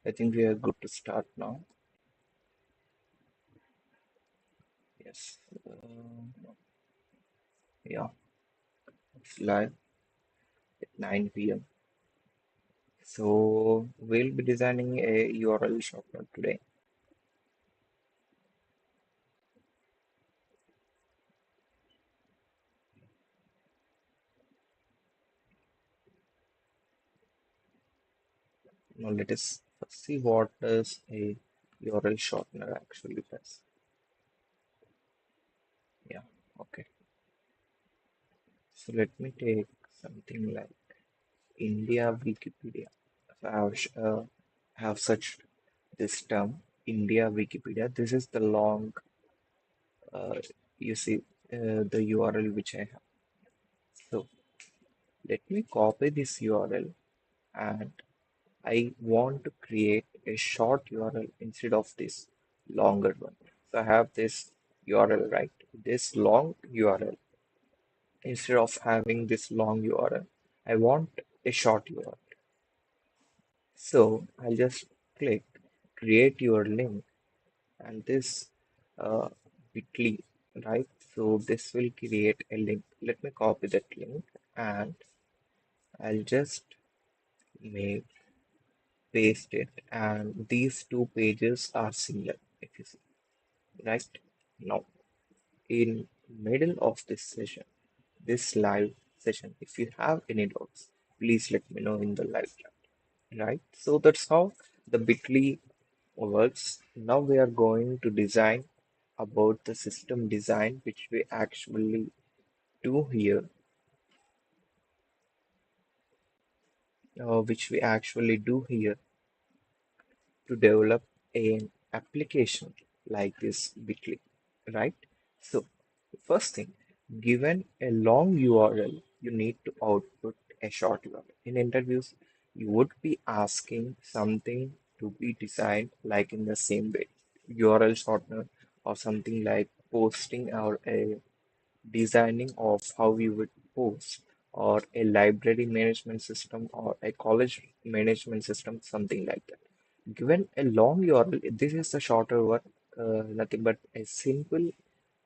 I think we are good to start now. Yes. Yeah, it's live at 9 p.m. So we'll be designing a URL shortener today. Now let us first see what does a URL shortener actually does. Yeah, okay. So let me take something like India Wikipedia. So I have such this term India Wikipedia. This is the long, uh, you see, the URL which I have. So let me copy this URL and I want to create a short URL instead of this longer one. So I have this URL, right? This long URL. Instead of having this long URL, I want a short URL. So I'll just click create your link and this uh, bit.ly, right? So this will create a link. Let me copy that link and I'll just make paste it and these two pages are similar if you see, right? Now in middle of this session, this live session, if you have any doubts, please let me know in the live chat, right? So that's how the bitly works. Now we are going to design about the system design which we actually do here, to develop an application like this bitly, right? So, first thing, given a long URL, you need to output a short URL. In interviews, you would be asking something to be designed like in the same way, URL shortener or something like posting or a designing of how you would post or a library management system or a college management system, something like that. Given a long URL, this is a shorter one, nothing but a simple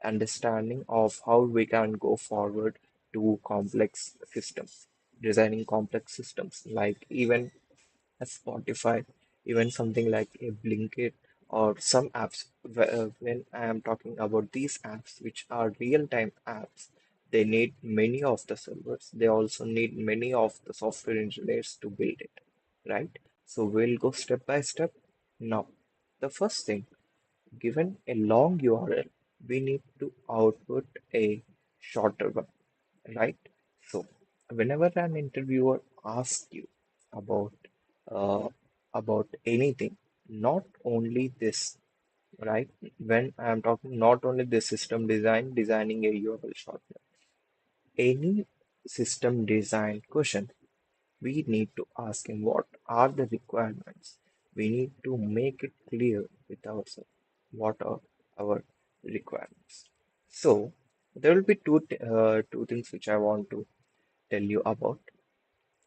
understanding of how we can go forward to complex systems, designing complex systems like even a Spotify, even something like a Blinkit or some apps. When I am talking about these apps, which are real-time apps, they need many of the servers. They also need many of the software engineers to build it, right? So we'll go step by step. Now, the first thing, given a long URL, we need to output a shorter one, right? So, whenever an interviewer asks you about uh, about anything, not only this, right? When I am talking not only the system design, designing a URL shortener, any system design question, we need to ask him what are the requirements. We need to make it clear with ourselves what are our requirements. So there will be two things which I want to tell you about.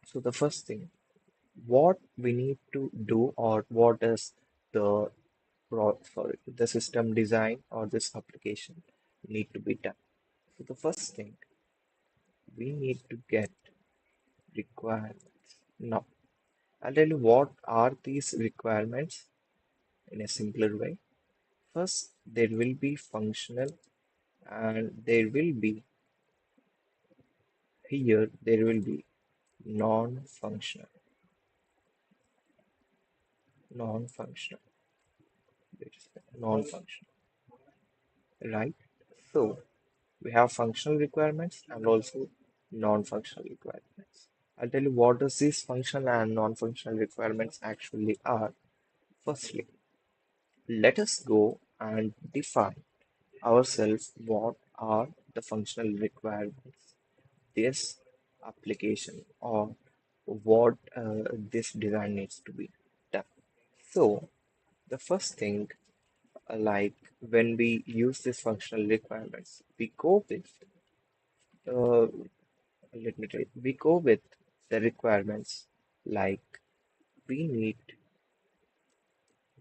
So the first thing, what we need to do or what is the the system design or this application need to be done. So the first thing, we need to get requirements. Now, I'll tell you what are these requirements in a simpler way. First, there will be functional and there will be here there will be non-functional, non-functional, non-functional, right? So we have functional requirements and also non-functional requirements. I'll tell you what does these functional and non-functional requirements actually are. Firstly, let us go and define ourselves what are the functional requirements this application or what this design needs to be done. So the first thing, like when we use these functional requirements, we go with uh, let me tell you, we go with the requirements like we need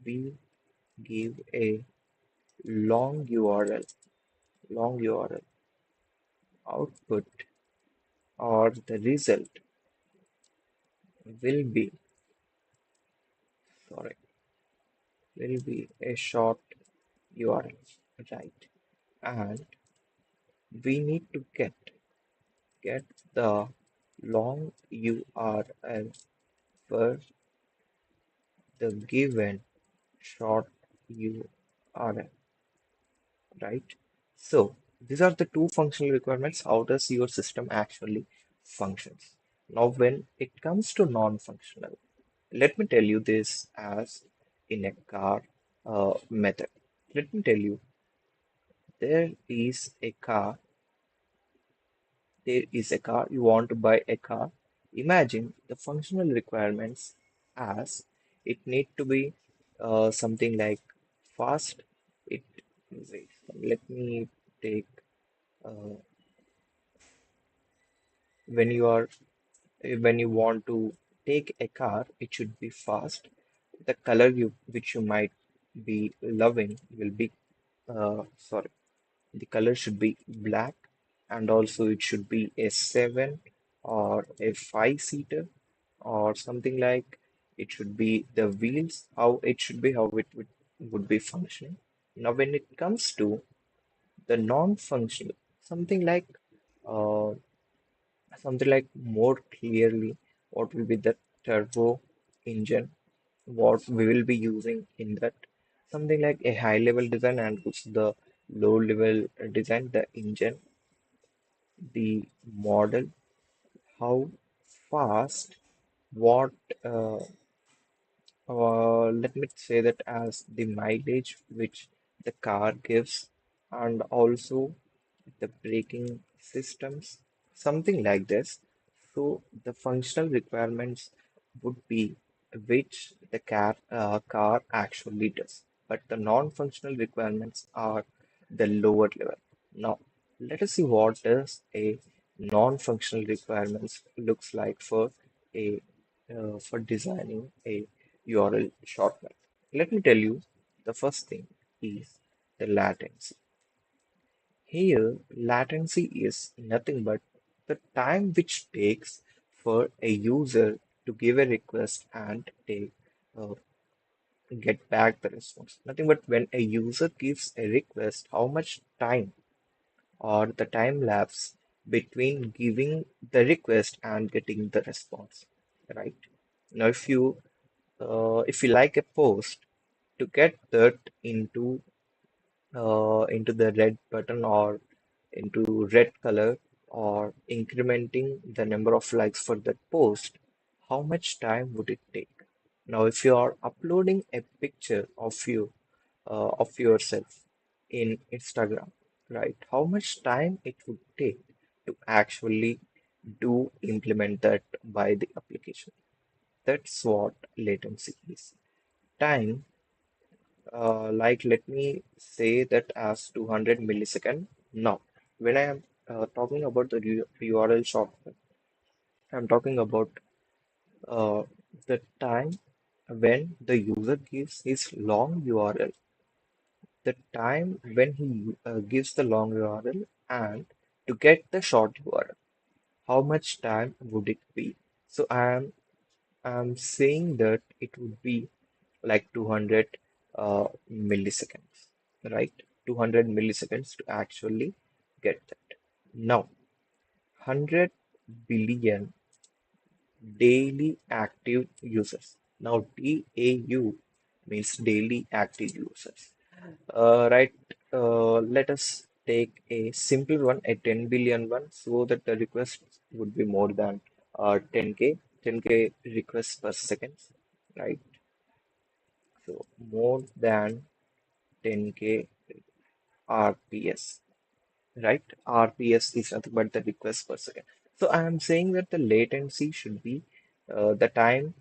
we give a long URL, long URL output, or the result will be, sorry, will be a short URL, right? And we need to get the long URL for the given short URL, right? So these are the two functional requirements. How does your system actually functions? Now, when it comes to non-functional, let me tell you this as in a car method. Let me tell you, there is a car, there is a car, you want to buy a car. Imagine the functional requirements as it need to be something like fast. It, wait, let me take uh, when you are when you want to take a car, it should be fast. The color you which you might be loving will be sorry, the color should be black, and also it should be a seven or a five-seater or something like. It should be the wheels, how it should be, how it would be functioning. Now, when it comes to the non-functional, something like uh, something like more clearly what will be the turbo engine, what we will be using in that, something like a high level design and also the low level design, the engine, the model, how fast, what uh, let me say that as the mileage which the car gives, and also the braking systems, something like this. So the functional requirements would be which the car actually does, but the non-functional requirements are the lower level. Now, let us see what does a non-functional requirements looks like a for designing a URL shortcut. Let me tell you, the first thing is the latency. Here, latency is nothing but the time which takes for a user to give a request and uh, get back the response. Nothing but when a user gives a request, how much time or the time lapse between giving the request and getting the response, right? Now, if you like a post, to get that into the red button or into red color, or incrementing the number of likes for that post, how much time would it take? Now, if you are uploading a picture of yourself in Instagram, right? How much time it would take to actually do implement that by the application? That's what latency is. Time, like let me say that as 200 millisecond. Now, when I am talking about the URL shortcut, I'm talking about uh, the time when the user gives his long URL, the time when he gives the long URL, and to get the short URL, how much time would it be? So I'm saying that it would be like 200 milliseconds, right? 200 milliseconds to actually get that. Now, 100 billion daily active users. Now, DAU means daily active users. Right, let us take a simple one, a 10 billion one, so that the request would be more than 10K, 10K requests per second, right? So more than 10K RPS, right? RPS is nothing but the request per second. So I am saying that the latency should be the time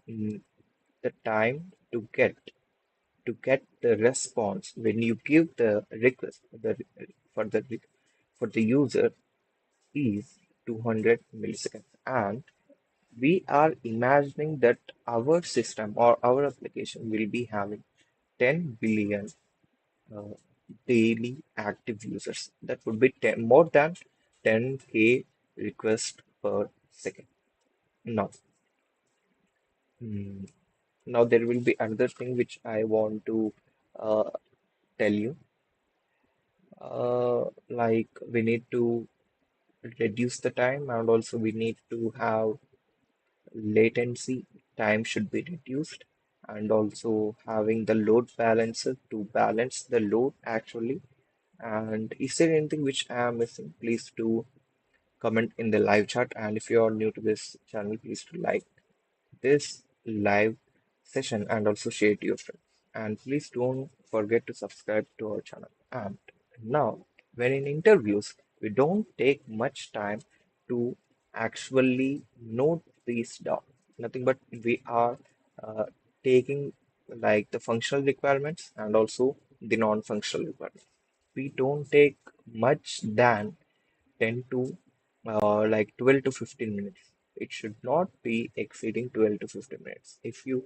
to get the response when you give the request for the for the user is 200 milliseconds, and we are imagining that our system or our application will be having 10 billion uh, daily active users. That would be 10, more than 10K requests per second. Now, mm, now there will be another thing which I want to uh, tell you. Like we need to reduce the time, and also we need to have latency. Time should be reduced, and also having the load balancer to balance the load actually. And is there anything which I am missing? Please do comment in the live chat. And if you are new to this channel, please do like this live session and also share to your friends. And please don't forget to subscribe to our channel. And now, when in interviews, we don't take much time to actually note these down. Nothing but we are uh, taking like the functional requirements and also the non-functional requirements. We don't take much than 10 to like 12 to 15 minutes. It should not be exceeding 12 to 15 minutes. If you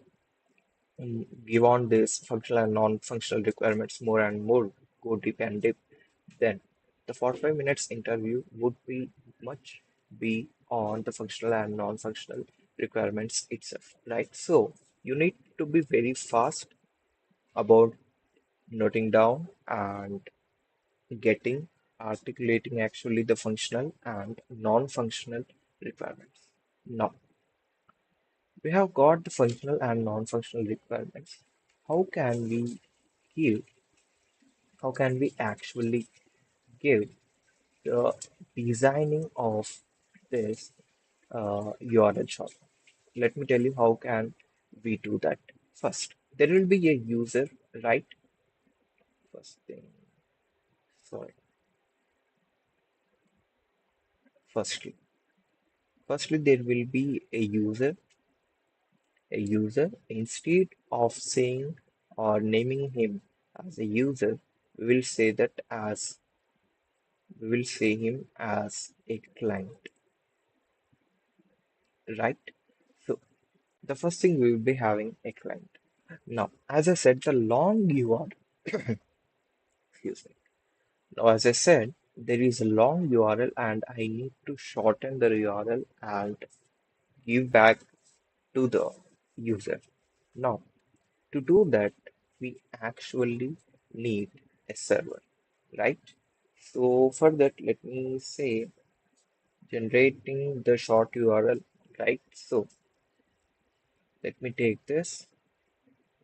give on this functional and non-functional requirements more and more, go deep and deep, then the 45 minutes interview would be much be on the functional and non-functional requirements itself, right? So you need to be very fast about noting down and getting articulating actually the functional and non-functional requirements. Now, we have got the functional and non-functional requirements. How can we give, how can we actually give the designing of this URL shop? Let me tell you how can we do that. First, there will be a user, right? First thing, sorry. Firstly, firstly there will be a user, instead of saying or naming him as a user, we will say that as we will say him as a client, right? So the first thing we will be having a client. Now, as I said, the long URL, excuse me. Now, as I said, there is a long URL and I need to shorten the URL and give back to the user. Now, to do that, we actually need a server, right? So for that, let me say generating the short URL, right? So let me take this.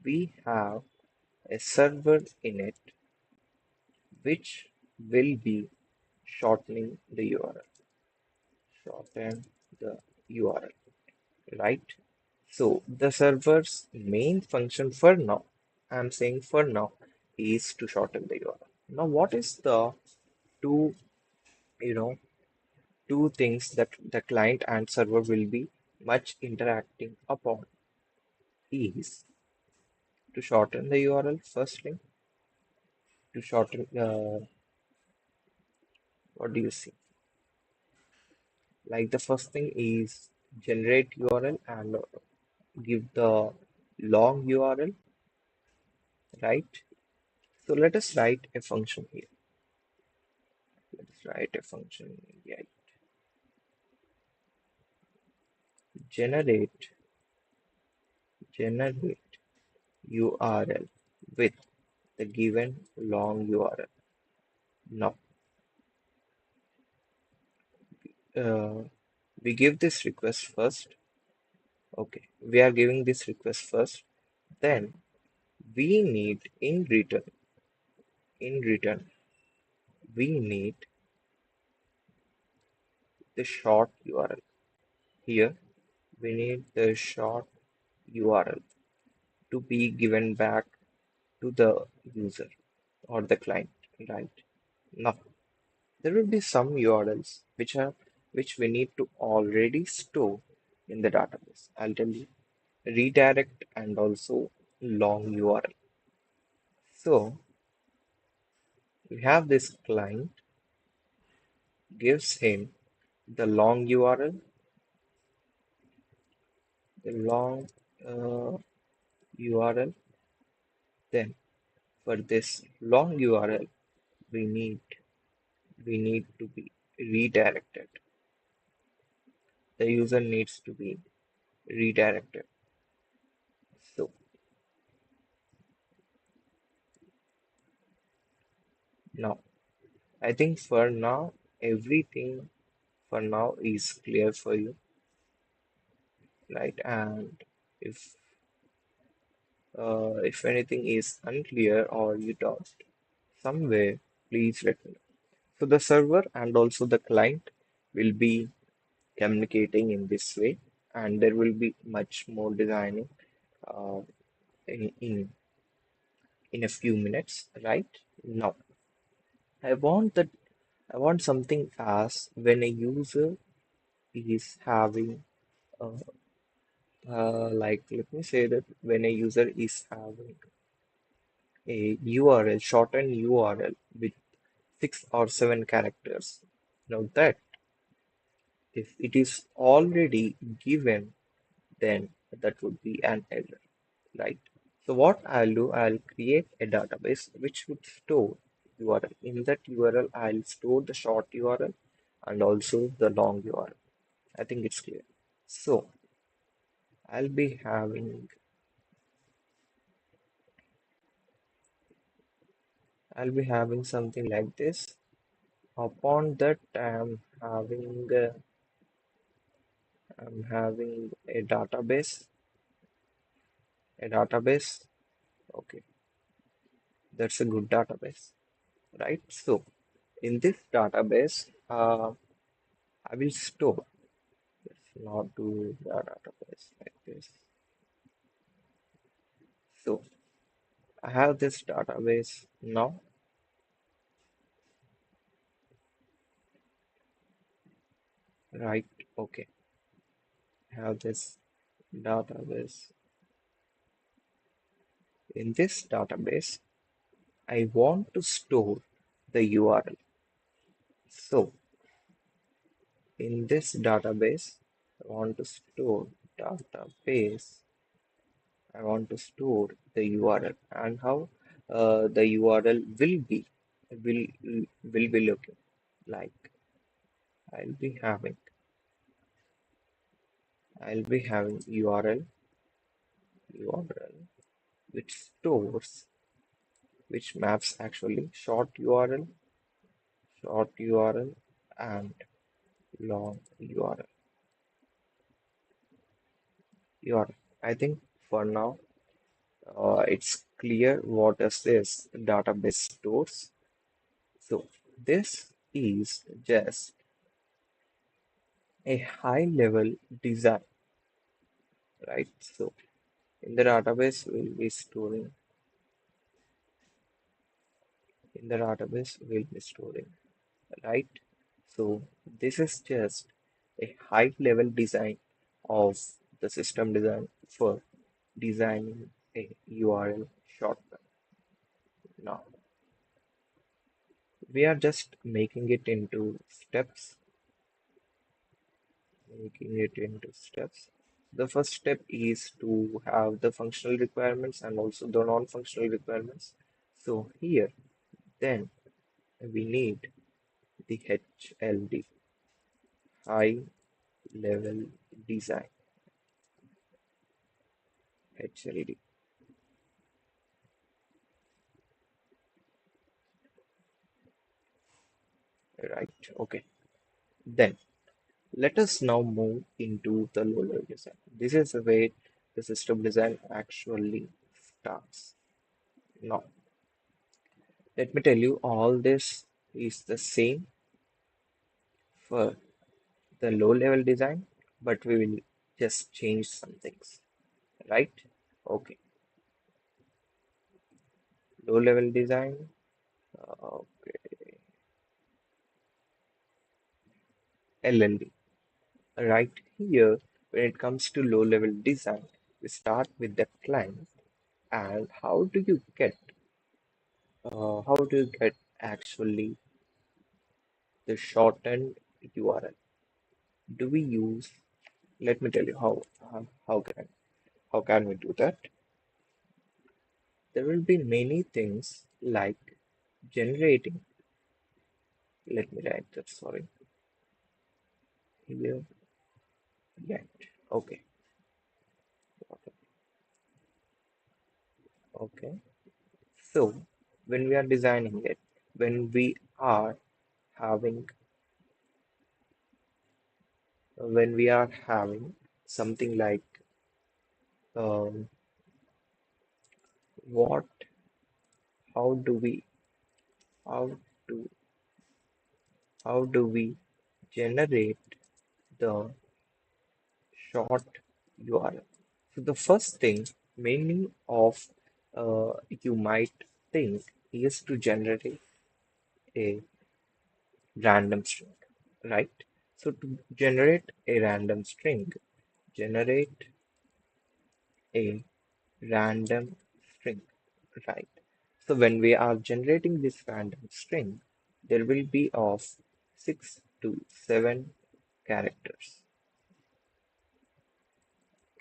We have a server in it which will be shortening the URL, shorten the URL, right? So the server's main function for now, I'm saying for now, is to shorten the URL. Now, what is the two, you know, two things that the client and server will be much interacting upon is to shorten the URL firstly, to shorten, what do you see? Like the first thing is generate URL and give the long URL, right? So let us write a function here. Let's write a function, yeah, generate generate URL with the given long URL. Now, uh, we give this request first. Okay, we are giving this request first. Then we need in return, we need the short URL. Here, we need the short URL to be given back to the user or the client, right? Now, there will be some URLs which we need to already store in the database. I'll tell you redirect and also long URL. So we have this client gives him the long URL, the long URL, then for this long URL, we need we need to be redirected. The user needs to be redirected. So now I think for now everything for now is clear for you, right? And if if anything is unclear or you doubt somewhere, please let me know. So the server and also the client will be communicating in this way, and there will be much more designing uh, in, in in a few minutes, right? Now, I want that I want something as when a user is having like let me say that when a user is having a URL, shortened URL with 6 or 7 characters. Now that if it is already given, then that would be an error, right? So what I'll do, I'll create a database which would store URL. In that URL, I'll store the short URL and also the long URL. I think it's clear. So I'll be having something like this. Upon that, I'm having a database. Okay, that's a good database, right? So in this database, I will store. Let's not do the database like this. So I have this database now, right? Okay, I have this database. In this database, I want to store the URL. So in this database, I want to store database. I want to store the URL and how the URL will will be looking like. I'll be having URL which stores which maps actually short URL and long URL. I think for now it's clear what is this database stores. So this is just a high level design, right? So in the database we'll be storing, right? So this is just a high level design of the system design for designing a URL shortcut. Now we are just making it into steps. The first step is to have the functional requirements and also the non-functional requirements. So here, then we need the HLD, high level design, HLD, right? Okay. Then let us now move into the low level design. This is the way the system design actually starts. Now, let me tell you, all this is the same for the low level design, but we will just change some things, right? Okay, low level design. Okay, LLD. Right here, when it comes to low level design, we start with the client. And how do you get actually the shortened URL? Do we use? Let me tell you how can we do that? There will be many things like generating, let me write that, sorry, here, get, okay, okay. So when we are designing it, when we are having, something like, um, what, how do we, how do, how do we generate the short URL? So the first thing, many of you might think, is to generate a random string, right? So to generate a random string, generate a random string, right? So when we are generating this random string, there will be of 6 to 7 characters.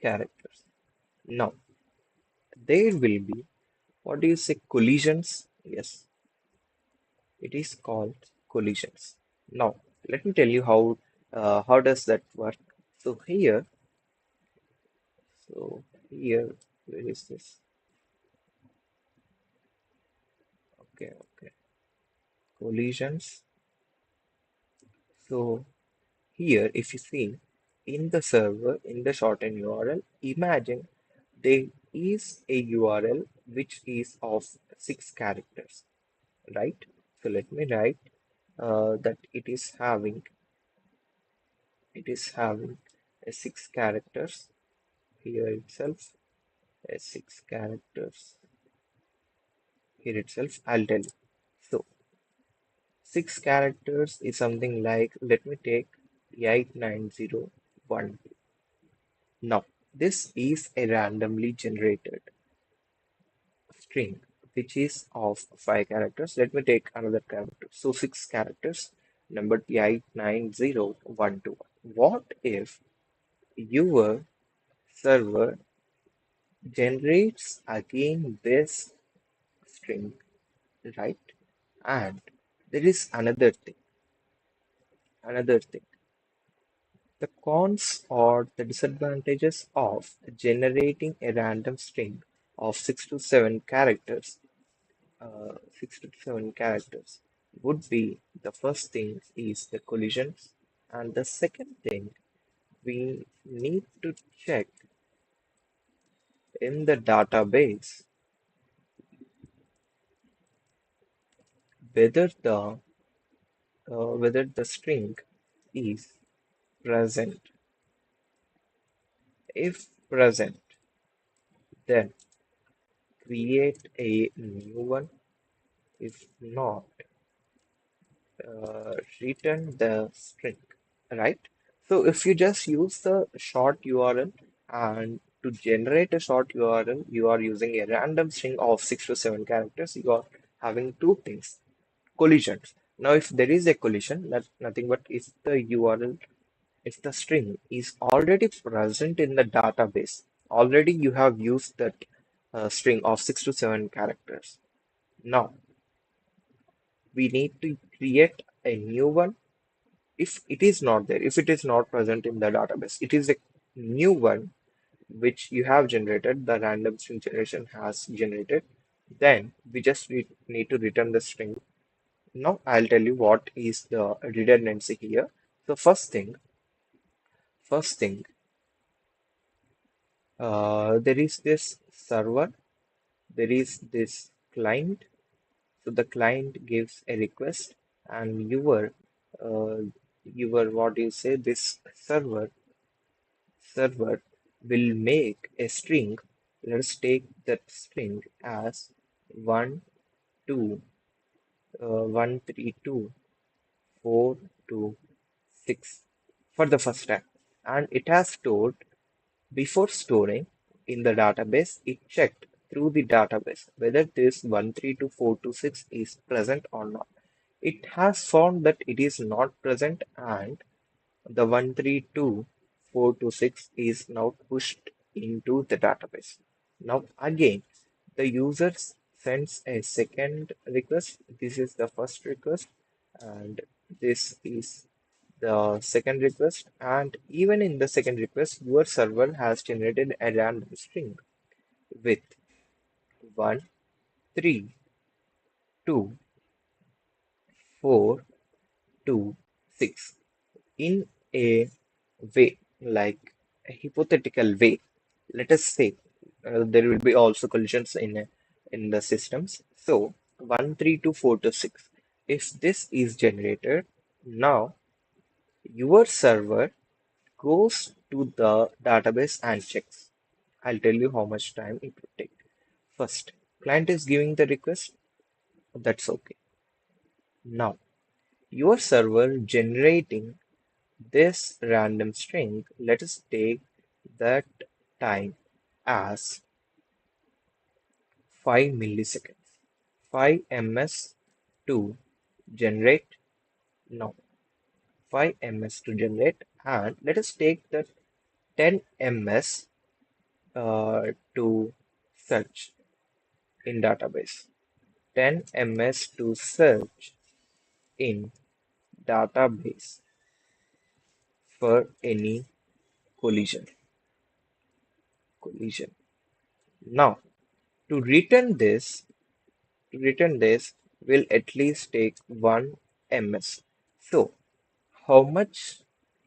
Characters. Now there will be, what do you say, collisions? Yes, it is called collisions. Now let me tell you how does that work. So here, so here, where is this? Okay, okay, collisions. So here, if you see in the server, in the shortened URL, imagine there is a URL which is of 6 characters, right? So let me write that it is having a 6 characters here itself, a 6 characters here itself. I'll tell you. So 6 characters is something like, let me take 8901. Now, this is a randomly generated string which is of 5 characters. Let me take another character. So 6 characters, number 890121. What if your server generates again this string, right? And there is another thing. The cons or the disadvantages of generating a random string of 6 to 7 characters, 6 to 7 characters would be, the first thing is the collisions, and the second thing, we need to check in the database whether the string is present. If present, then create a new one. If not, return the string, right? So if you just use the short URL, and to generate a short URL, you are using a random string of 6 to 7 characters, you are having two things, collisions. Now, if there is a collision, that's nothing but if the URL, if the string is already present in the database, already you have used that string of 6 to 7 characters. Now, we need to create a new one. If it is not there, if it is not present in the database, it is a new one which you have generated, the random string generation has generated, then we just need to return the string. Now I'll tell you what is the redundancy here. So first thing, there is this server, there is this client. So the client gives a request, and uh, what do you say, this server will make a string. Let's take that string as 1, 2, 1, 3, 2, 4, 2, 6 for the first time. And it has stored, before storing in the database, it checked through the database whether this 1, 3, 2, 4, 2, 6 is present or not. It has found that it is not present, and the 132.426 is now pushed into the database. Now again, the user sends a second request. This is the first request, and this is the second request. And even in the second request, your server has generated a random string with 1, 3, 2, 4, 2, 6 in a way, like a hypothetical way. Let us say there will be also collisions in the systems. So 1, 3 to 4 to 6. If this is generated, now your server goes to the database and checks. I'll tell you how much time it would take. First, client is giving the request. That's okay. Now, your server generating this random string, let us take that time as 5 milliseconds. 5 ms to generate. No, 5 ms to generate, and let us take that 10 ms to search in database. 10 ms to search in database for any collision. Collision. Now, to return this, will at least take 1 ms. So, how much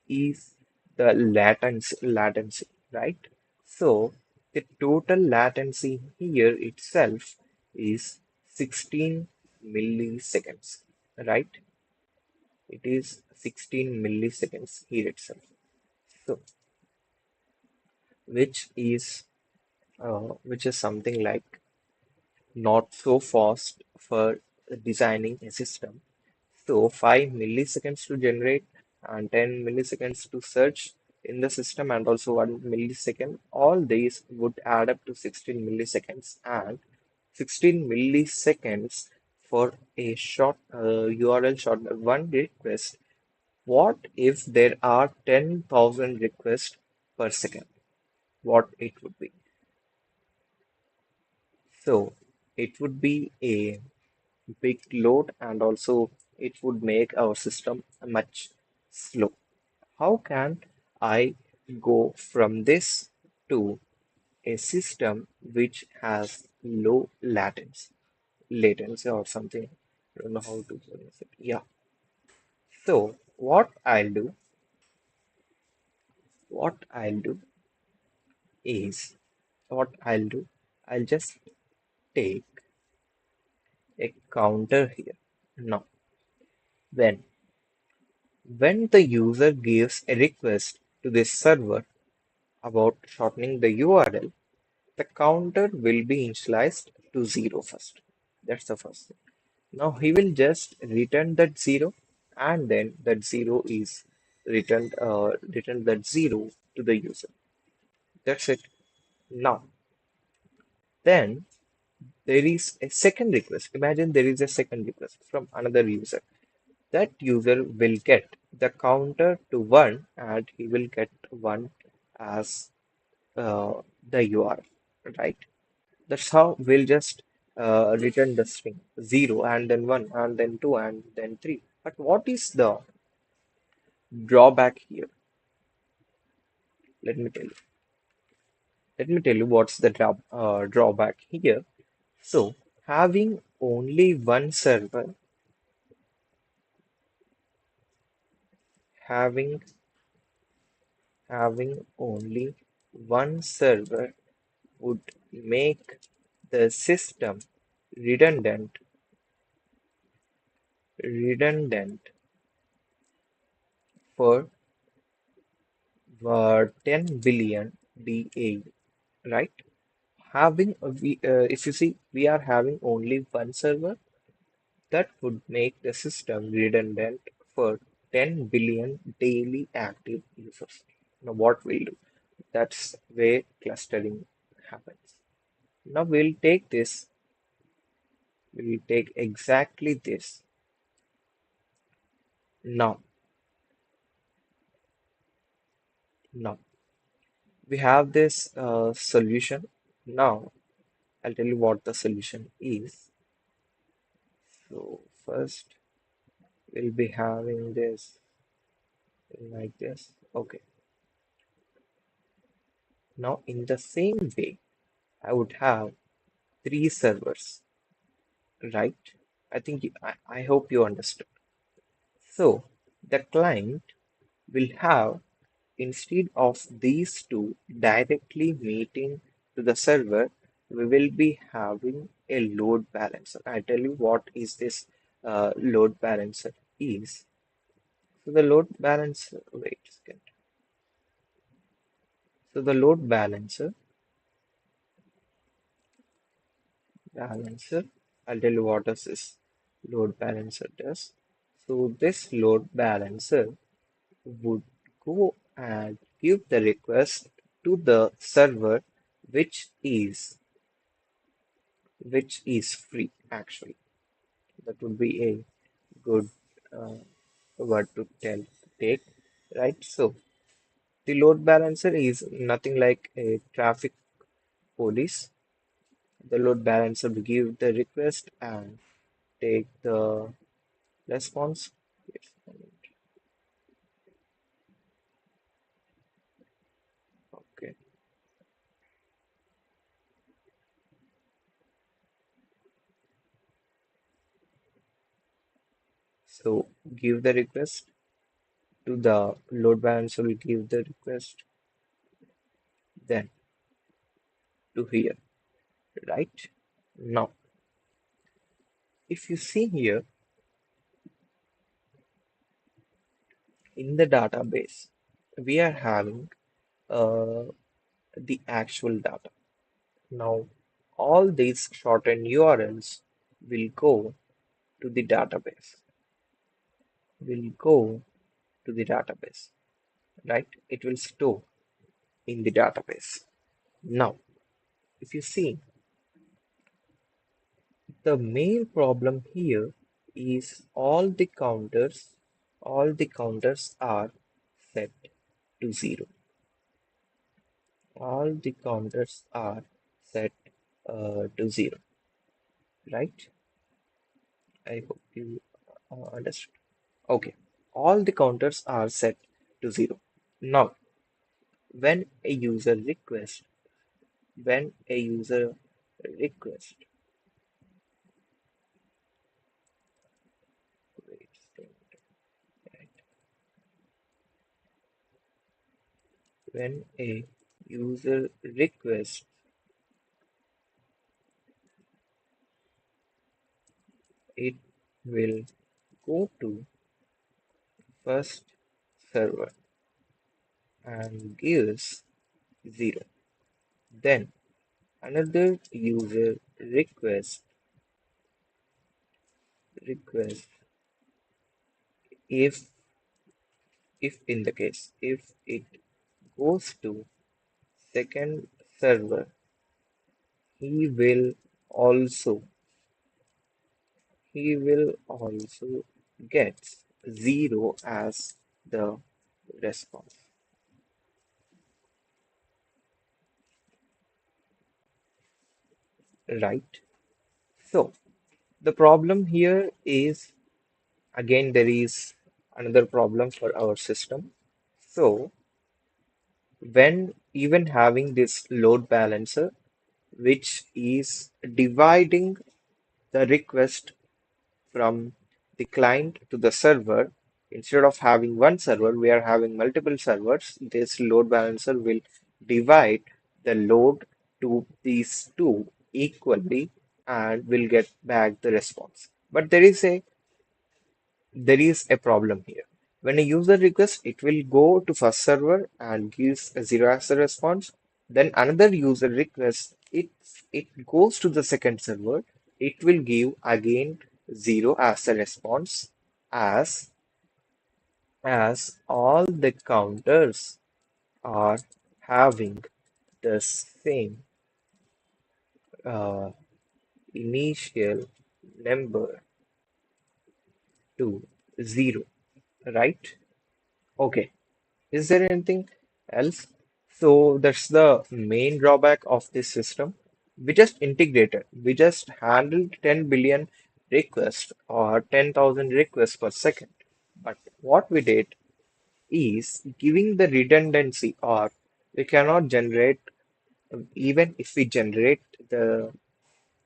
is the latency, right? So, the total latency here itself is 16 milliseconds, right? It is 16 milliseconds here itself. So, which is something like not so fast for designing a system. So 5 milliseconds to generate and 10 milliseconds to search in the system, and also 1 millisecond. All these would add up to 16 milliseconds, and 16 milliseconds for a short URL short one request. What if there are 10,000 requests per second? What it would be? So it would be a big load, and also it would make our system much slow. How can I go from this to a system which has low latency or something? I don't know how to pronounce it. Yeah. So what I'll do is, what I'll do, I'll just take a counter here. Now, when the user gives a request to this server about shortening the URL, the counter will be initialized to 0 first. That's the first thing. Now he will just return that 0, and then that 0 is returned that 0 to the user. That's it. Now, then there is a second request. Imagine there is a second request from another user. That user will get the counter to 1, and he will get 1 as the URL, right? That's how we'll just return the string 0 and then 1 and then 2 and then 3. But what is the drawback here? Let me tell you. Let me tell you what's the drawback here. So, having only one server, having only one server would make the system redundant redundant for 10 billion DAU, right? If you see, we are having only one server, that would make the system redundant for 10 billion daily active users. Now, what we'll do? That's where clustering happens. Now, we'll take exactly this. Now, now we have this solution. Now, I'll tell you what the solution is. So first we'll be having this like this. Okay. Now in the same way, I would have three servers, right? I hope you understood. So the client will have, instead of these two directly meeting to the server, we will be having a load balancer. I tell you what is this load balancer is. So the load balancer, wait a second. So the load balancer, I'll tell you what does this load balancer does. So this load balancer would go and give the request to the server, which is free actually. That would be a good uh, word to take, right? So the load balancer is nothing like a traffic police. The load balancer will give the request and take the response. Wait a moment. Okay, so give the request to the load balancer will give the request then to here, right? Now, if you see here in the database, we are having uh, the actual data. Now, all these shortened URLs will go to the database, will go to the database, right? It will store in the database. Now, if you see, the main problem here is all the counters are set to zero. All the counters are set to zero, right? I hope you understood. Okay, all the counters are set to zero. Now, when a user requests, when a user request, wait, right, when a user requests, it will go to first server and gives zero. Then another user request if in the case if it goes to second server, he will also get zero as the response, right? So the problem here is, again, there is another problem for our system. So when even having this load balancer, which is dividing the request from the client to the server, instead of having one server, we are having multiple servers. This load balancer will divide the load to these two equally and will get back the response. But there is a problem here. When a user requests, it will go to first server and gives a zero as a response. Then another user requests, it goes to the second server. It will give again zero as a response, as all the counters are having the same uh, initial number to zero, right? Okay. Is there anything else? So that's the main drawback of this system. We just integrated. We just handled 10 billion requests or 10,000 requests per second. But what we did is giving the redundancy, or we cannot generate, even if we generate the,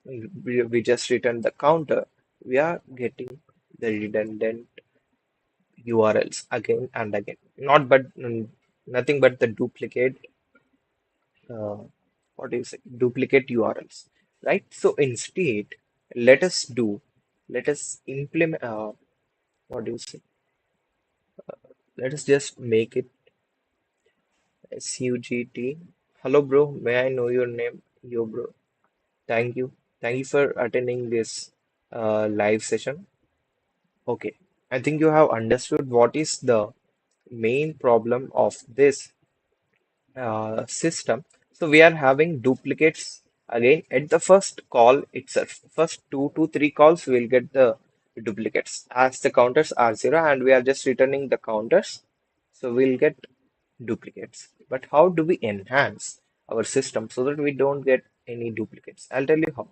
we just return the counter, we are getting the redundant URLs again and again. Not but nothing but the duplicate, uh, what do you say, duplicate URLs, right? So instead, let us do, let us implement, what do you say? Let us just make it SUGT. Hello, bro. May I know your name? Yo, bro. Thank you. Thank you for attending this live session. Okay. I think you have understood what is the main problem of this system. So we are having duplicates again at the first call itself. First two to three calls we'll get the duplicates as the counters are zero and we are just returning the counters. So we'll get duplicates. But how do we enhance our system so that we don't get any duplicates? I'll tell you how.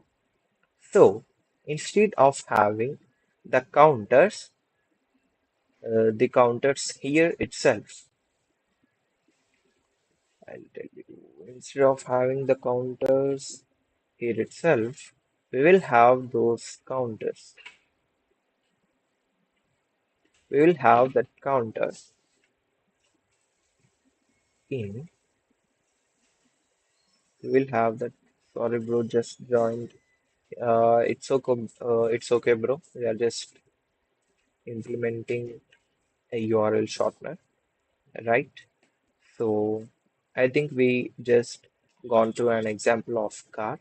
So instead of having the counters here itself, I'll tell you, instead of having the counters here itself, we will have those counters. We will have that counter in, we will have that, sorry bro, just joined. It's okay, bro. We are just implementing a URL shortener, right? So I think we just gone through an example of car.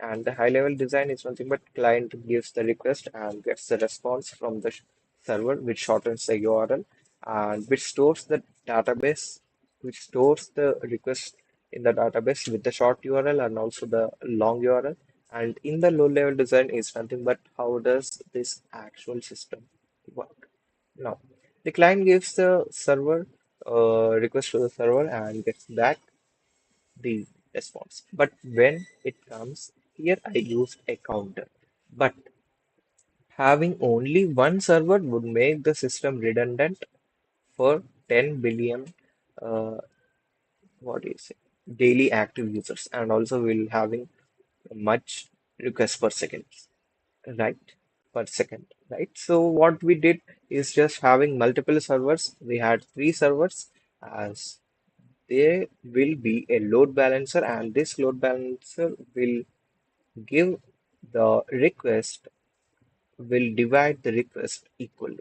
And the high level design is nothing but client gives the request and gets the response from the server, which shortens the URL and which stores the request in the database with the short URL and also the long URL. And in the low level design is nothing but how does this actual system work? Now, the client gives the server request to the server and gets back the response. But when it comes here, I used a counter. But having only one server would make the system redundant for 10 billion, uh, what do you say, daily active users, and also will having much requests per second, right? Per second, right? So what we did is just having multiple servers. We had three servers as there will be a load balancer, and this load balancer will give the request, will divide the request equally.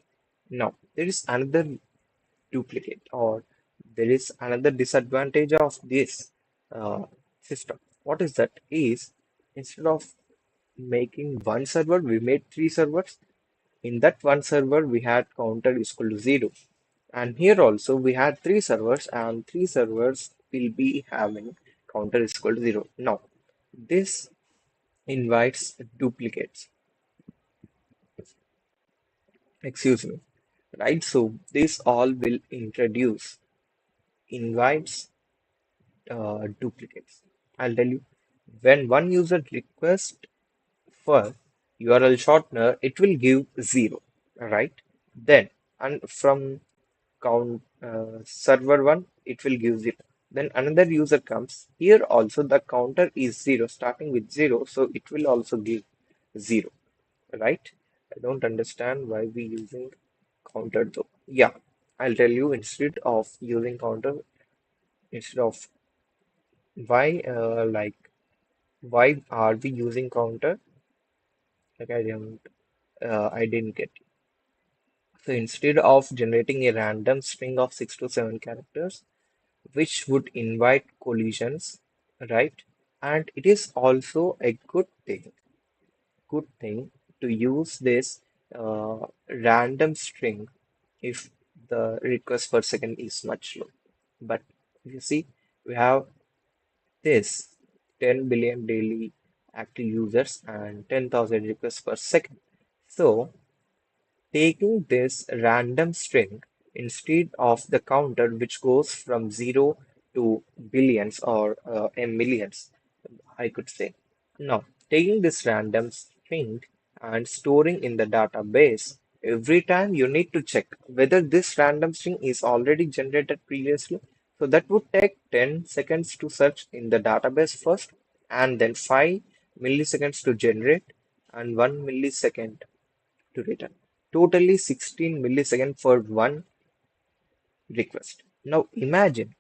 Now, there is another duplicate, or there is another disadvantage of this system. What is that? Is instead of making one server, we made three servers. In that one server, we had counter is equal to zero. And here also, we had three servers, and three servers will be having counter is equal to zero. Now, this invites duplicates. Excuse me, right? So this all will introduce invites duplicates. I'll tell you, when one user requests for URL shortener, it will give zero, right? Then, and from count server one, it will give zero. Then another user comes. Here also the counter is zero, starting with zero, so it will also give zero, right? I don't understand why we using counter though. Yeah, I'll tell you instead of using counter, instead of why are we using counter? Like I didn't get it. So instead of generating a random string of 6 to 7 characters, which would invite collisions, right? And it is also a good thing to use this random string if the request per second is much low. But you see, we have this 10 billion daily active users and 10,000 requests per second. So taking this random string instead of the counter which goes from 0 to billions or millions, I could say. Now, taking this random string and storing in the database, every time you need to check whether this random string is already generated previously. So that would take 10 seconds to search in the database first, and then 5 milliseconds to generate, and 1 millisecond to return. Totally 16 milliseconds for one request. Now imagine,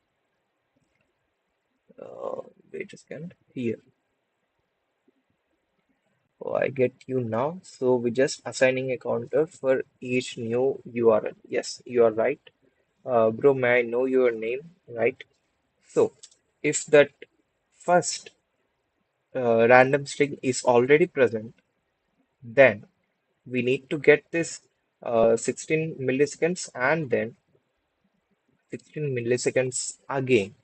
uh, wait a second, here. Oh, I get you now. So we're just assigning a counter for each new URL. Yes, you are right. Bro, may I know your name? Right. So if that first random string is already present, then we need to get this 16 milliseconds and then 16 milliseconds again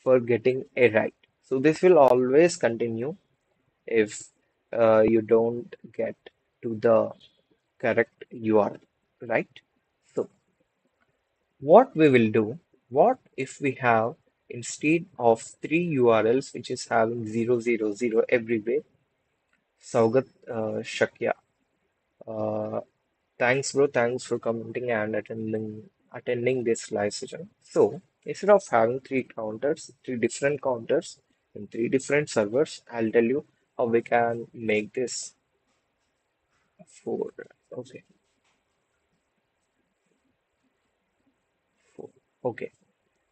for getting a right. So this will always continue if you don't get to the correct URL, right? So what we will do, what if we have instead of three URLs which is having 000 everywhere, Saugat Shakya. Uh, Thanks, bro. Thanks for commenting and attending this live session. So instead of having three counters, three different counters in three different servers, I'll tell you how we can make this four. Okay, four. Okay.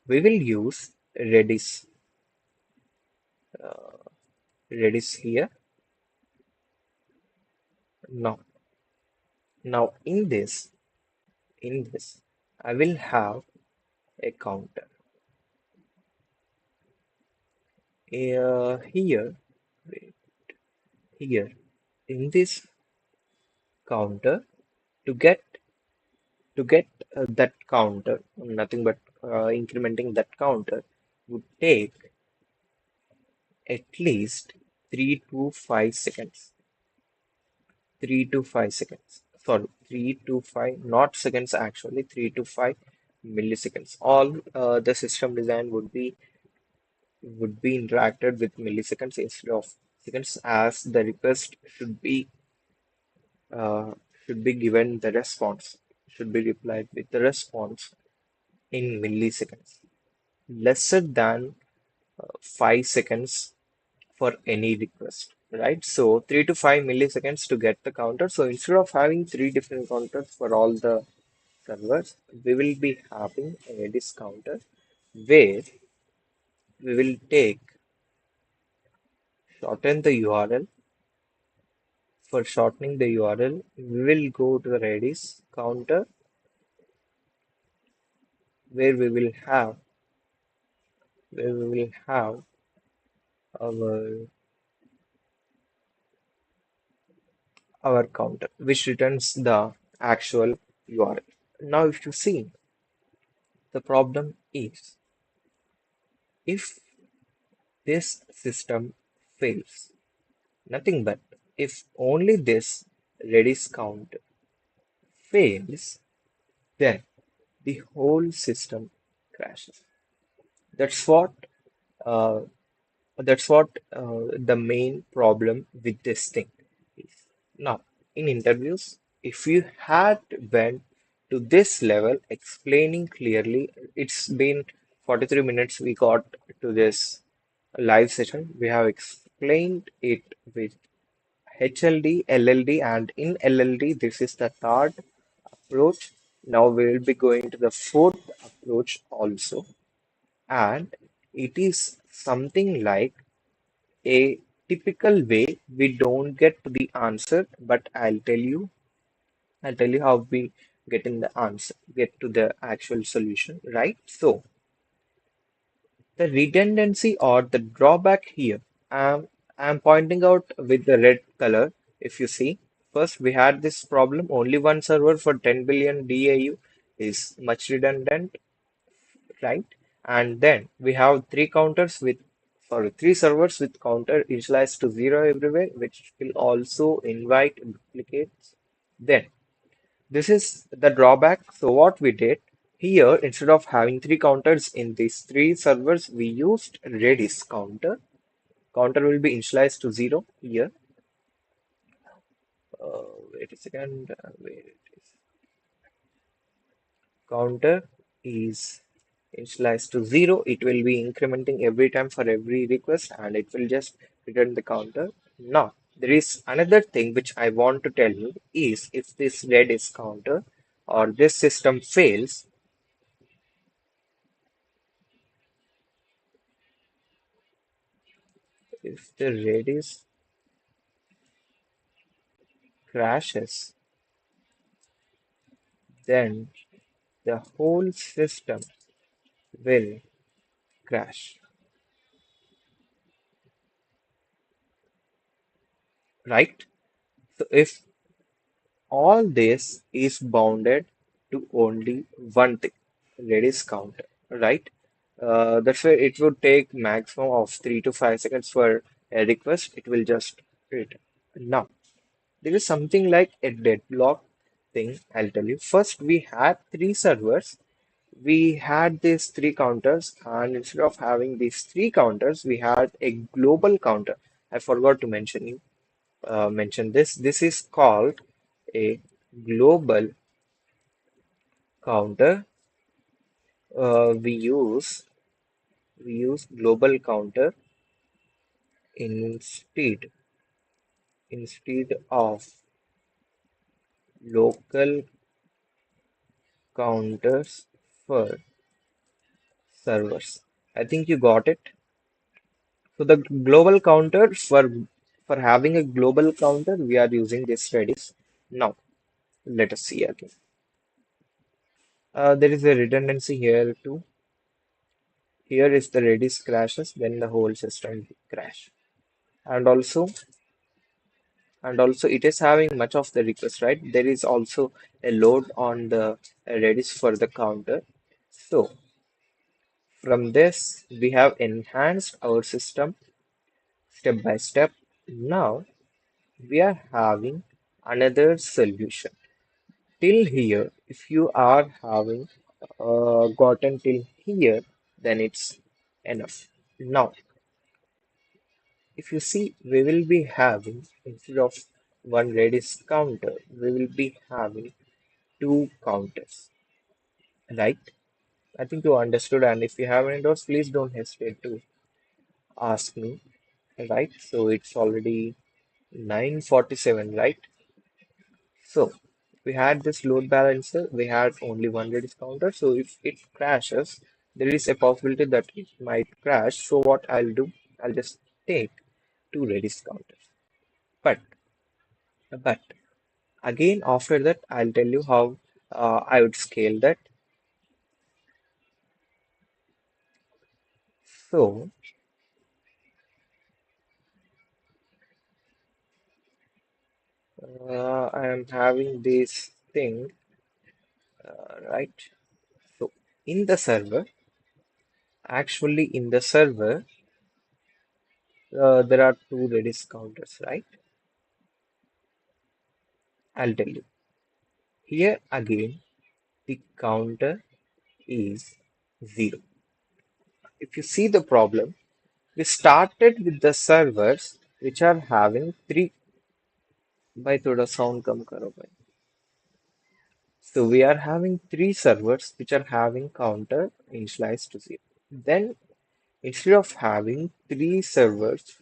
We will use Redis. Redis here. Now, now in this, I will have a counter. Here, wait, here in this counter to get that counter, nothing but incrementing that counter would take at least 3 to 5 seconds. 3 to 5 seconds. Sorry, 3 to 5, not seconds actually, 3 to 5 milliseconds. All the system design would be interacted with milliseconds instead of seconds, as the request uh, should be given the response, should be replied with the response in milliseconds, lesser than 5 seconds for any request, right? So 3 to 5 milliseconds to get the counter. So instead of having three different counters for all the servers, we will be having a Redis counter where we will shorten the URL. For shortening the URL, we will go to the Redis counter where we will have our counter, which returns the actual URL. Now, if you see, the problem is if this system fails, nothing but if only this Redis count fails, then the whole system crashes. That's what uh, the main problem with this thing is. Now, in interviews, if you had went to this level explaining clearly, it's been 43 minutes we got to this live session. We have explained it with HLD, LLD, and in LLD, this is the third approach. Now we will be going to the fourth approach also, and it is something like a typical way we don't get to the answer, but I'll tell you how we get to the actual solution, right? So the redundancy or the drawback here, I'm pointing out with the red color. If you see, first we had this problem, only one server for 10 billion DAU is much redundant, right? And then we have three servers with counter initialized to zero everywhere, which will also invite duplicates. Then this is the drawback. So what we did here, instead of having three counters in these three servers, we used Redis Counter will be initialized to 0 here. Wait a second. Where it is. Counter is initialized to 0. It will be incrementing every time for every request and it will just return the counter. Now, there is another thing which I want to tell you is if this red is counter or this system fails, if the Redis crashes, then the whole system will crash, right? So if all this is bounded to only one thing, Redis counter, right? That's why it would take maximum of 3 to 5 seconds for a request. It will just return. Now, there is something like a deadlock thing, I'll tell you. First, we had three servers. We had these three counters, and instead of having these three counters, we had a global counter. I forgot to mention this. This is called a global counter. Uh, we use we use global counter instead of local counters for servers. I think you got it. So the global counter for having a global counter, we are using this Redis. Now let us see again. There is a redundancy here too. Here if the Redis crashes, then the whole system will crash. And also it is having much of the request, right? There is also a load on the Redis for the counter. So from this, we have enhanced our system step by step. Now we are having another solution. Till here, if you are having gotten till here, then it's enough. Now, if you see, we will be having, instead of one Redis counter, we will be having two counters, right? I think you understood, and if you have any doubts, please don't hesitate to ask me, right? So it's already 9:47, right? So we had this load balancer, we had only one Redis counter. So if it crashes, there is a possibility that it might crash. So what I'll do, I'll just take two Redis counters. But but again after that, I'll tell you how I would scale that. So I am having this thing, right? So in the server, actually in the server, there are two Redis counters, right? I'll tell you. Here again, the counter is 0. If you see the problem, we started with the servers which are having 3 by thoda sound kam karo bhai. So we are having three servers which are having counter initialized to 0. Then instead of having three servers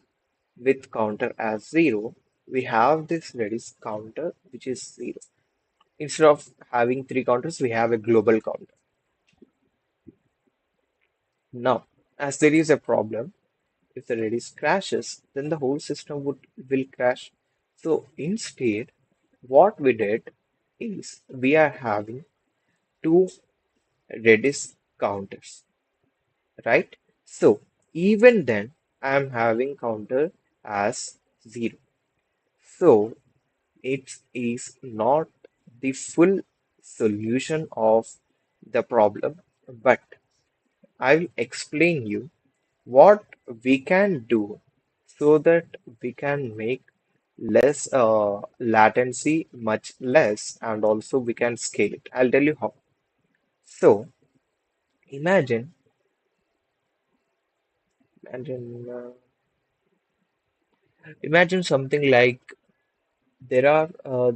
with counter as 0, we have this Redis counter which is 0. Instead of having three counters, we have a global counter. Now, as there is a problem, if the Redis crashes, then the whole system will crash. So instead, what we did is we are having two Redis counters, right? So even then, I am having counter as 0. So it is not the full solution of the problem, but I'll explain you what we can do so that we can make less latency, much less, and also we can scale it. I'll tell you how. So imagine, imagine. Imagine something like there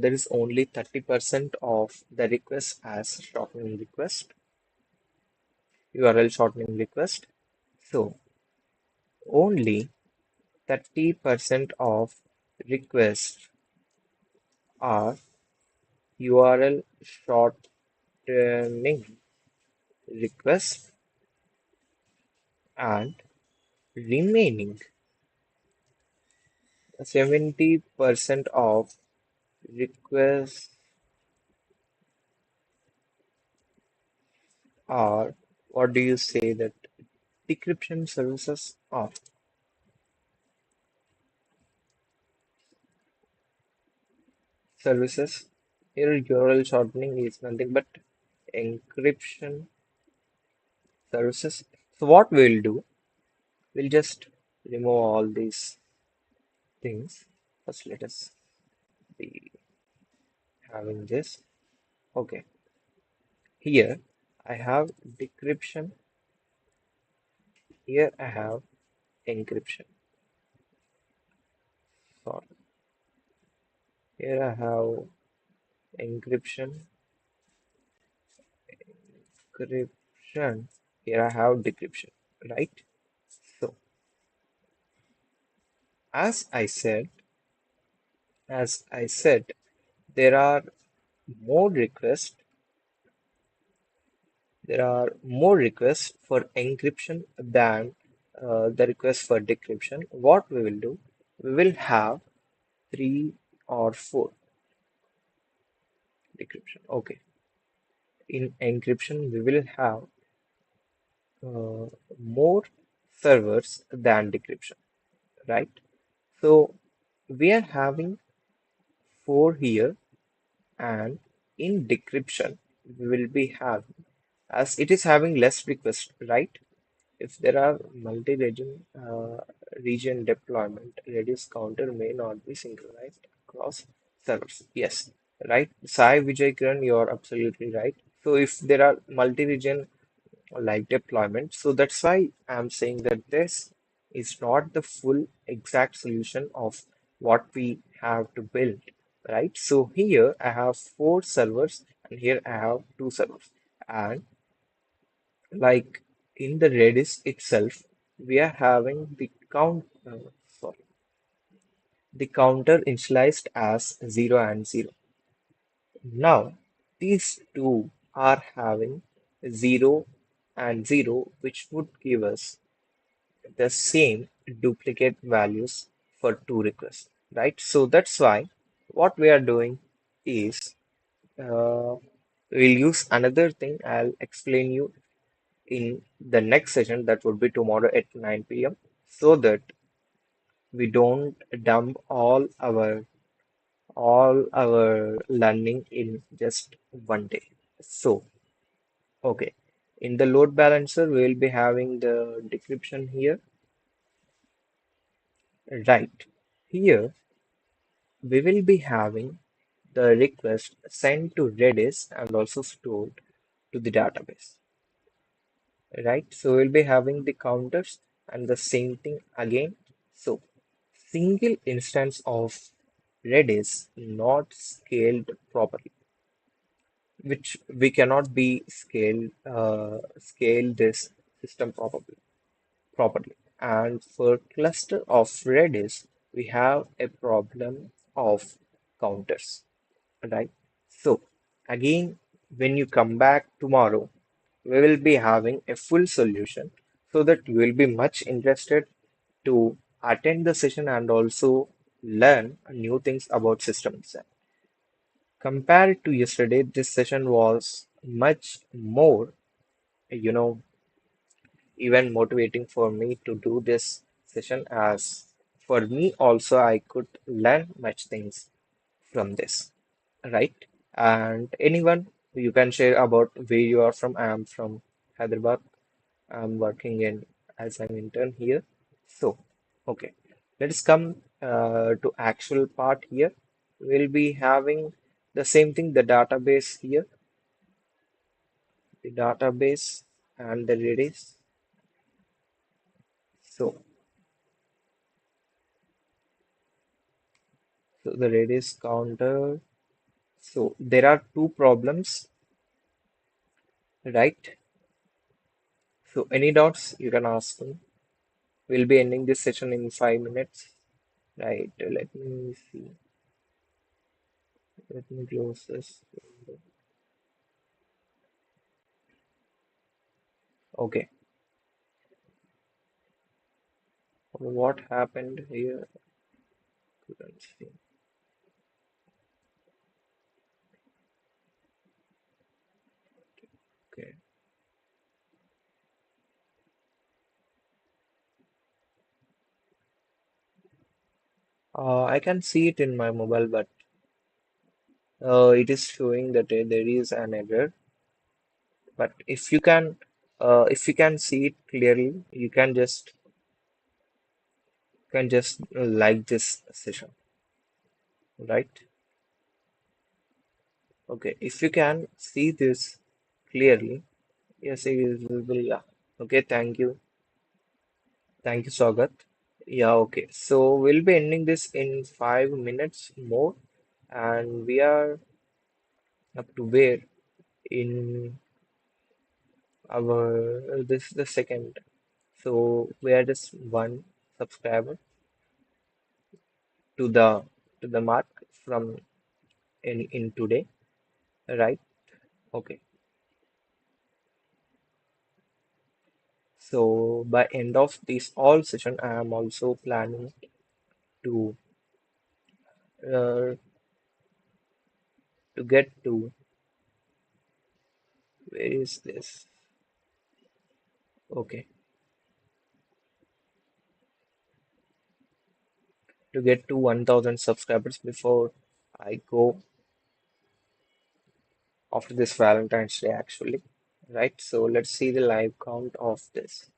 is only 30% of the request as shortening request, URL shortening request. So only 30% of requests are URL shortening requests, and remaining 70% of requests are, what do you say, that decryption services are services. Here URL shortening is nothing but encryption services. So what we'll do, we'll just remove all these things. First let us be having this. Okay, here I have decryption, here I have encryption. Sorry, here I have encryption, encryption, here I have decryption, right? So as I said, as I said, there are more requests, there are more requests for encryption than the request for decryption. What we will do, we will have three or four decryption. Okay, in encryption we will have uh, more servers than decryption, right? So we are having four here, and in decryption we will be having, as it is having less requests, right? If there are multi-region region deployment, Redis counter may not be synchronized across servers. Yes, right. Sai Vijay Kiran, you're absolutely right. So if there are multi-region like deployment, so that's why I'm saying that this is not the full exact solution of what we have to build, right? So here I have four servers and here I have two servers. And like in the Redis itself, we are having sorry, the counter initialized as 0 and 0. Now, these two are having 0 and 0, which would give us the same duplicate values for two requests, right? So that's why what we are doing is we'll use another thing. I'll explain you in the next session, that would be tomorrow at 9 p.m., so that we don't dump all our learning in just one day. So okay, in the load balancer we will be having the decryption here, right? Here we will be having the request sent to Redis and also stored to the database, right? So we'll be having the counters and the same thing again. So single instance of Redis not scaled properly, which we cannot be scale this system properly. And for cluster of Redis, we have a problem of counters, right? So again, when you come back tomorrow, we will be having a full solution, so that you will be much interested to attend the session and also learn new things about systems. Compared to yesterday, this session was much more, you know, even motivating for me to do this session, as for me also I could learn much things from this, right? And anyone, you can share about where you are from. I am from Hyderabad. I'm working in as an intern here. So, okay, let's come to actual part here. We'll be having the same thing, the database here, the database and the Redis. So, So the radius counter. So there are two problems, right? So any doubts you can ask me. We'll be ending this session in 5 minutes. Right. Let me see. Let me close this window. Okay. What happened here? Couldn't see. Okay. I can see it in my mobile, but it is showing that there is an error. But if you can see it clearly, you can just like this session, right? Okay. If you can see this clearly, yes, it is visible. Yeah. Okay. Thank you, Sagat. Yeah. Okay. So we'll be ending this in 5 minutes more, and we are up to where in our this is the second. So we are just one subscriber to the mark from in today, right? Okay. So by end of this all session, I am also planning to uh, get to where is this? Okay, to get to 1,000 subscribers before I go after this Valentine's Day actually, right? So let's see the live count of this.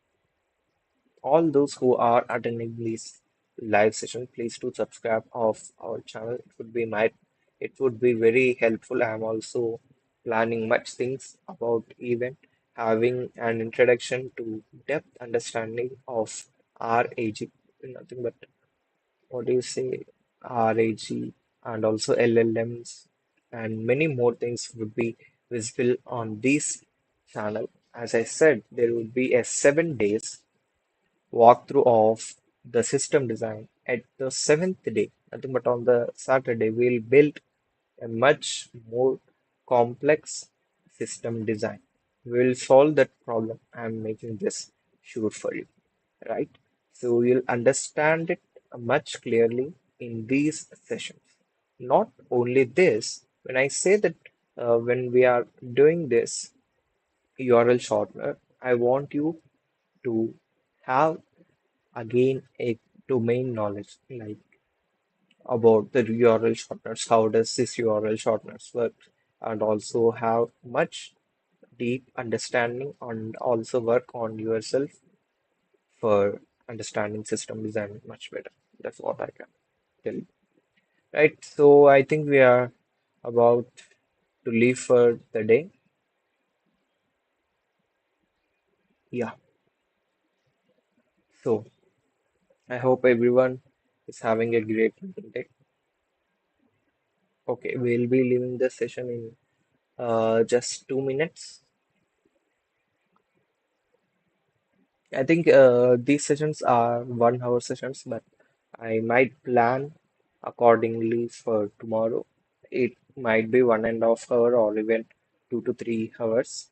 All those who are attending this live session, please do subscribe of our channel. It would be very helpful. I'm also planning much things about even having an introduction to depth understanding of RAG, nothing but what do you say, RAG, and also LLMs, and many more things would be visible on this channel. As I said, there would be a 7 days walkthrough of the system design. At the seventh day, nothing but on the Saturday, we'll build a much more complex system design. We'll solve that problem. I'm making this sure for you, right? So you'll understand it much clearly in these sessions. Not only this, when I say that when we are doing this URL shortener, I want you to have again a domain knowledge like about the URL shorteners, how does this URL shorteners work, and also have much deep understanding and also work on yourself for understanding system design much better. That's what I can tell you. Right, so I think we are about to leave for the day. Yeah, so I hope everyone is having a great day. Okay, we'll be leaving the session in just 2 minutes. I think these sessions are 1 hour sessions, but I might plan accordingly for tomorrow. It might be 1.5 hour or even 2 to 3 hours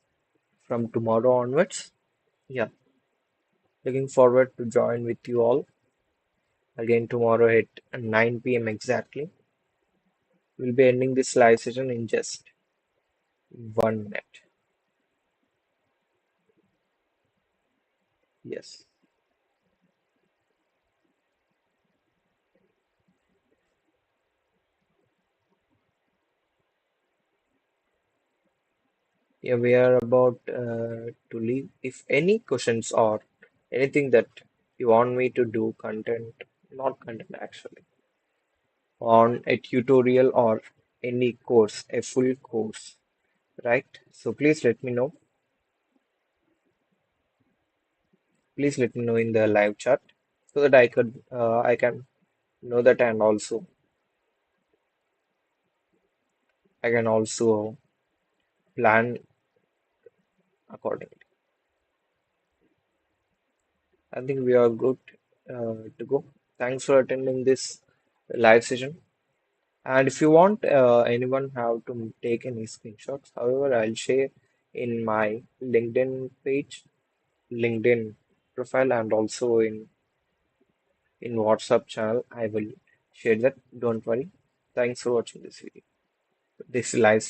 from tomorrow onwards. Yeah, looking forward to join with you all again tomorrow at 9 p.m. exactly. We'll be ending this live session in just 1 minute. Yes. Yeah, we are about to leave. If any questions or anything that you want me to do content, not content actually, on a tutorial or any course, a full course, right? So please let me know. Please let me know in the live chat so that I can know that and also I can also plan accordingly. I think we are good to go. Thanks for attending this live session. And if you want anyone have to take any screenshots, however, I'll share in my LinkedIn page, LinkedIn profile, and also in WhatsApp channel. I will share that. Don't worry. Thanks for watching this video, this live session.